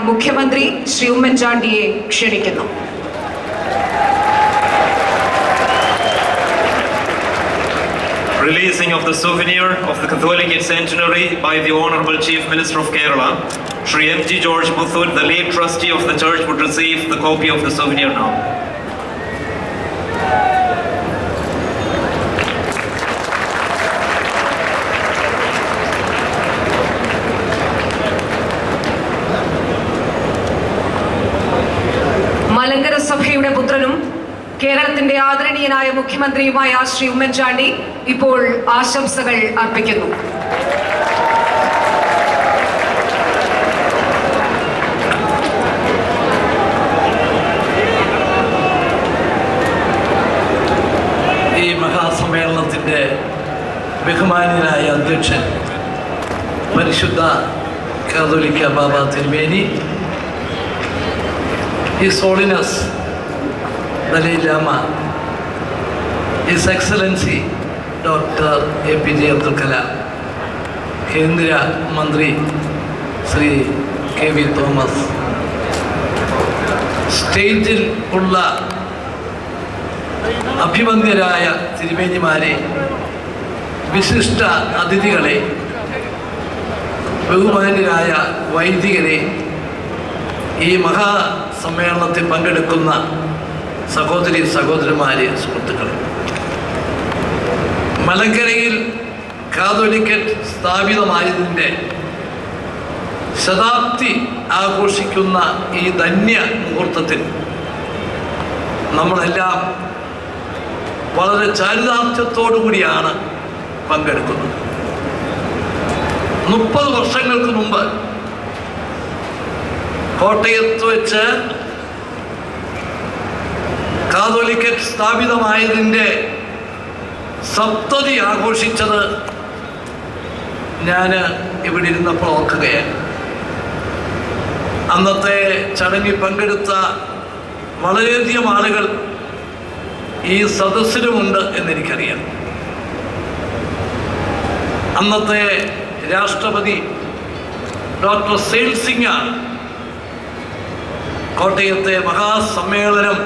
മുഖ്യമന്ത്രി ശ്രീ ഉമ്മൻചാണ്ടിയെ ക്ഷണിക്കുന്നു. Releasing of the souvenir of the Catholic centenary by the Honorable Chief Minister of Kerala, Shri M.G. George Muthur, the late trustee of the church, would receive the copy of the souvenir now. Malankara സഭയുടെ പുത്രനും കേരളത്തിന്റെ ആദരണീയനായ മുഖ്യമന്ത്രിയുമായ ശ്രീ ഉമ്മൻചാണ്ടി ഇപ്പോൾ ആശംസകൾ അർപ്പിക്കുന്നു. ഈ മഹാസമ്മേളനത്തിന്റെ ബഹുമാന്യനായ അധ്യക്ഷൻ പരിശുദ്ധ കാതോലിക്ക ബാബ തിരുമേനി, His Holiness Dalai Lama, His Excellency Dr. APJ Abdul Kalam, കേന്ദ്ര മന്ത്രി ശ്രീ KV തോമസ്, സ്റ്റേജിൽ ഉള്ള അഭിമന്യരായ തിരുമേനിമാരെ, വിശിഷ്ട അതിഥികളെ, ബഹുമാന്യരായ വൈദികരെ, ഈ മഹാസമ്മേളനത്തിൽ പങ്കെടുക്കുന്ന സഹോദരി സഹോദരന്മാരെ, സുഹൃത്തുക്കളെ, മലങ്കരയിൽ കാതോലിക്കറ്റ് സ്ഥാപിതമായതിൻ്റെ ശതാബ്ദി ആഘോഷിക്കുന്ന ഈ ധന്യ മുഹൂർത്തത്തിൽ നമ്മളെല്ലാം വളരെ ചാരിതാർത്ഥ്യത്തോടു കൂടിയാണ് പങ്കെടുക്കുന്നത്. 30 വർഷങ്ങൾക്ക് മുമ്പ് കോട്ടയത്ത് വെച്ച് കാതോലിക്കറ്റ് സ്ഥാപിതമായതിൻ്റെ സപ്തതി ആഘോഷിച്ചത് ഞാൻ ഇവിടെ ഇരുന്നപ്പോൾ ഓർക്കുകയാണ്. അന്നത്തെ ചടങ്ങിൽ പങ്കെടുത്ത വളരെയധികം ആളുകൾ ഈ സദസ്സിലുമുണ്ട് എന്നെനിക്കറിയാം. അന്നത്തെ രാഷ്ട്രപതി ഡോക്ടർ സെയിൽ സിംഗാണ് കോട്ടയത്തെ മഹാസമ്മേളനം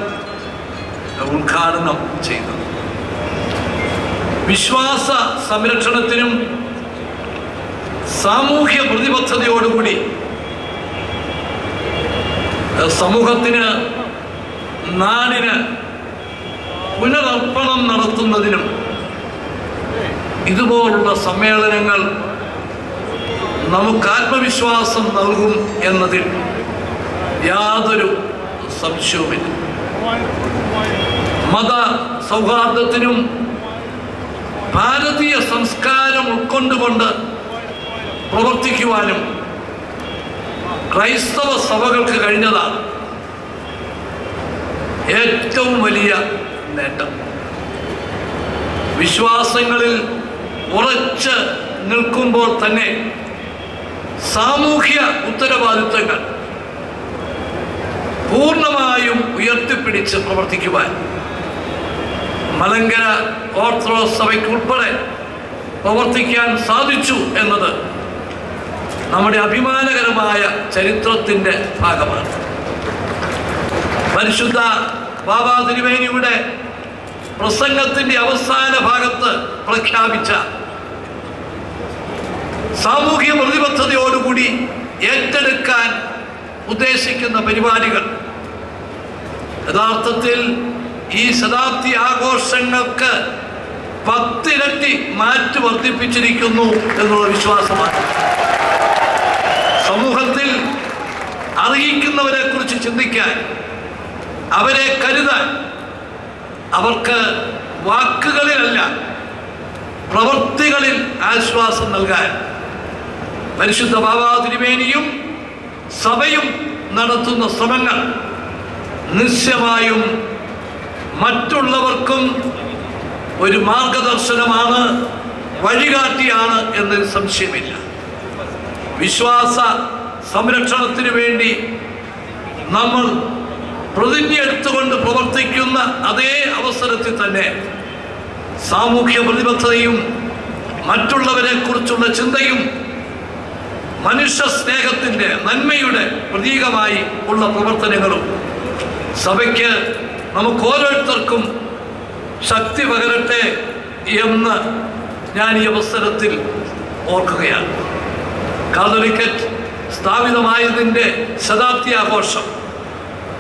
ഉദ്ഘാടനം ചെയ്തത്. വിശ്വാസ സംരക്ഷണത്തിനും സാമൂഹ്യ പ്രതിബദ്ധതയോടുകൂടി സമൂഹത്തിന്, നാടിന് പുനരർപ്പണം നടത്തുന്നതിനും ഇതുപോലുള്ള സമ്മേളനങ്ങൾ നമുക്ക് ആത്മവിശ്വാസം നൽകും എന്നതിൽ യാതൊരു സംശയവുമില്ല. മത സൗഹാർദ്ദത്തിനും ഭാരതീയ സംസ്കാരം ഉൾക്കൊണ്ടുകൊണ്ട് പ്രവർത്തിക്കുവാനും ക്രൈസ്തവ സഭകൾക്ക് കഴിഞ്ഞതാണ് ഏറ്റവും വലിയ നേട്ടം. വിശ്വാസങ്ങളിൽ ഉറച്ച് നിൽക്കുമ്പോൾ തന്നെ സാമൂഹ്യ ഉത്തരവാദിത്തങ്ങൾ പൂർണ്ണമായും ഉയർത്തിപ്പിടിച്ച് പ്രവർത്തിക്കുവാൻ മലങ്കര ഓർത്തഡോക്സ് സഭയ്ക്കുൾപ്പെടെ പ്രവർത്തിക്കാൻ സാധിച്ചു എന്നത് നമ്മുടെ അഭിമാനകരമായ ചരിത്രത്തിൻ്റെ ഭാഗമാണ്. പരിശുദ്ധ ബാബാ തിരുമേനിയുടെ പ്രസംഗത്തിൻ്റെ അവസാന ഭാഗത്ത് പ്രഖ്യാപിച്ച സാമൂഹ്യ പ്രതിബദ്ധതയോടുകൂടി ഏറ്റെടുക്കാൻ ഉദ്ദേശിക്കുന്ന പരിപാടികൾ യഥാർത്ഥത്തിൽ ഈ ശതാബ്ദി ആഘോഷങ്ങൾക്ക് 10 ഇരട്ടി മാറ്റ് വർദ്ധിപ്പിച്ചിരിക്കുന്നു എന്നുള്ള വിശ്വാസമാണ്. സമൂഹത്തിൽ അർഹിക്കുന്നവരെ കുറിച്ച് ചിന്തിക്കാൻ, അവരെ കരുതാൻ, അവർക്ക് വാക്കുകളിലല്ല പ്രവൃത്തികളിൽ ആശ്വാസം നൽകാൻ പരിശുദ്ധ ബാബാ തിരുമേനിയും സഭയും നടത്തുന്ന ശ്രമങ്ങൾ നിശ്ചയമായും മറ്റുള്ളവർക്കും ഒരു മാർഗദർശനമാണ്, വഴികാട്ടിയാണ് എന്നതിൽ സംശയമില്ല. വിശ്വാസ സംരക്ഷണത്തിന് വേണ്ടി നമ്മൾ പ്രതിജ്ഞ എടുത്തുകൊണ്ട് പ്രവർത്തിക്കുന്ന അതേ അവസരത്തിൽ തന്നെ സാമൂഹ്യ പ്രതിബദ്ധതയും മറ്റുള്ളവരെ കുറിച്ചുള്ള ചിന്തയും മനുഷ്യ സ്നേഹത്തിൻ്റെ നന്മയുടെ പ്രതീകമായി ഉള്ള പ്രവർത്തനങ്ങളും സഭയ്ക്ക് നമുക്ക് ഓരോരുത്തർക്കും ശക്തി പകരട്ടെ എന്ന് ഞാൻ ഈ അവസരത്തിൽ ഓർക്കുകയാണ്. കാതോലിക്കറ്റ് സ്ഥാപിതമായതിൻ്റെ ശതാബ്ദി ആഘോഷം,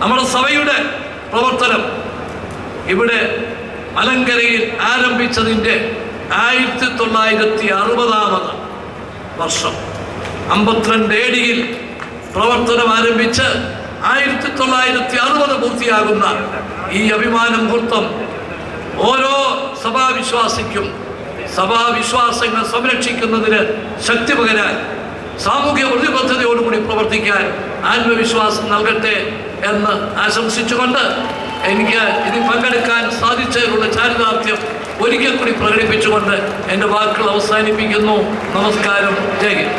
നമ്മുടെ സഭയുടെ പ്രവർത്തനം ഇവിടെ മലങ്കരയിൽ ആരംഭിച്ചതിൻ്റെ 1960 വർഷം, 52 AD പ്രവർത്തനം ആരംഭിച്ച് 1960 പൂർത്തിയാകുന്ന ഈ അഭിമാന മുഹൂർത്തം ഓരോ സഭാവിശ്വാസിക്കും സഭാവിശ്വാസങ്ങൾ സംരക്ഷിക്കുന്നതിന് ശക്തി പകരാൻ, സാമൂഹ്യ പ്രതിബദ്ധതയോടുകൂടി പ്രവർത്തിക്കാൻ ആത്മവിശ്വാസം നൽകട്ടെ എന്ന് ആശംസിച്ചുകൊണ്ട് എനിക്ക് ഇതിൽ പങ്കെടുക്കാൻ സാധിച്ചതിലുള്ള ചാരിതാർത്ഥ്യം ഒരിക്കൽ കൂടി പ്രകടിപ്പിച്ചുകൊണ്ട് എൻ്റെ വാക്കുകൾ അവസാനിപ്പിക്കുന്നു. നമസ്കാരം. ജയ് ഹിന്ദ്.